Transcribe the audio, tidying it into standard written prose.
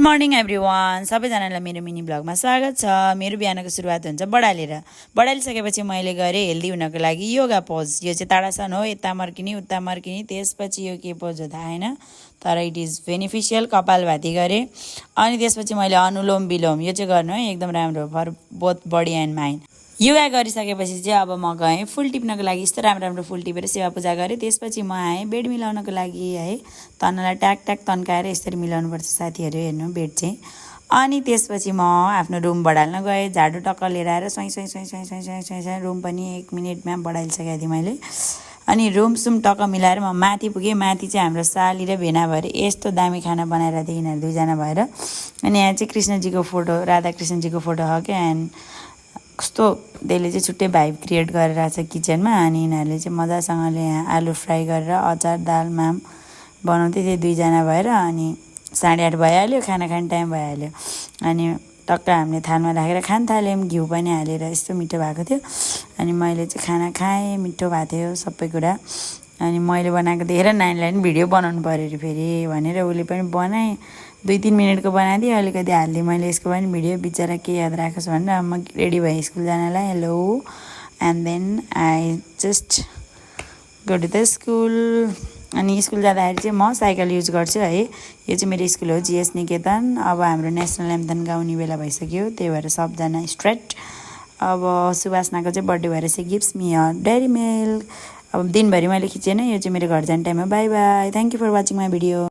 Morning everyone, सबैजनालाई मेरो mini ब्लगमा स्वागत छ। मेरो बिहानको सुरुवात हुन्छ बडालेर। बडालिसकेपछि मैले गरेँ हेल्दी हुनको लागि योगा पोज। यो चाहिँ ताडासन हो, यता मर्किने उता मर्किने। त्यसपछि यो के पोज हो थाहा छैन, तर इट इज बेनिफिसियल। कपालभाती गरेँ अनि त्यसपछि मैले अनुलोम विलोम यो चाहिँ गर्नु है, एकदम राम्रो for both body and mind. Yoga गरिसकेपछि चाहिँ अब म गएँ फुल टिप्नको लागि। यस्तो राम्रो राम्रो फुल टिपेर सेवा पूजा गरेँ। त्यसपछि म आएँ बेड मिलाउनको लागि है। तनलाई ट्याक ट्याक तन्काएर यसरी मिलाउनुपर्छ साथीहरू, हेर्नु बेड चाहिँ। अनि त्यसपछि म आफ्नो रुम बढाल्न गएँ। झाडु टक्क लिएर आएर स्वाइँ स्वाइँ स्वाइँ स्वाइँ स्वाइँ स्वाइँ स्वाइँ स्वाइँ रुम पनि 1 मिनटमा बढाइसकेको थिएँ मैले। अनि रुम सुम टक्क मिलाएर म माथि पुगेँ। माथि चाहिँ हाम्रो साली र भेना भएर यस्तो दामी खाना बनाएर थिएँ यिनीहरू दुईजना भएर। अनि यहाँ चाहिँ कृष्णजीको फोटो, राधा कृष्णजीको फोटो हो क्या। एन्ड कस्तो त्यसले चाहिँ छुट्टै भाइब क्रिएट गरिरहेको छ किचनमा। अनि यिनीहरूले चाहिँ मजासँगले यहाँ आलु फ्राई गरेर अचार दाल माम बनाउँदै थिए दुईजना भएर। अनि 8:30 भइहाल्यो, खाना खाने टाइम भइहाल्यो। अनि टक्क हामीले थालमा राखेर खान थाल्यौँ। घिउ पनि हालेर यस्तो मिठो भएको थियो। अनि मैले चाहिँ खाना खाएँ, मिठो भएको थियो सबै कुरा। अनि मैले बनाएको देखेर नानीलाई पनि भिडियो बनाउनु पऱ्यो अरे फेरि भनेर उसले पनि बनाएँ। 2-3 मिनटको बनाइदिएँ, अलिकति हालिदिएँ मैले यसको पनि भिडियो। बिचरा के याद राखोस् भनेर म रेडी भएँ स्कुल जानलाई। Hello, and then I just go to the school. अनि स्कुल जाँदाखेरि चाहिँ म साइकल युज गर्छु है। यो चाहिँ मेरो स्कुल हो, जिएस निकेतन। अब हाम्रो नेसनल एन्थम गाउने बेला भइसक्यो, त्यही भएर सबजना स्ट्रेट। अब सुवासनाको चाहिँ बर्थडे भएर she gifts me a Dairy Milk. अब दिनभरि मैले खिचेन, यो चाहिँ मेरो घर जाने टाइममा। Bye bye, thank you for watching my video.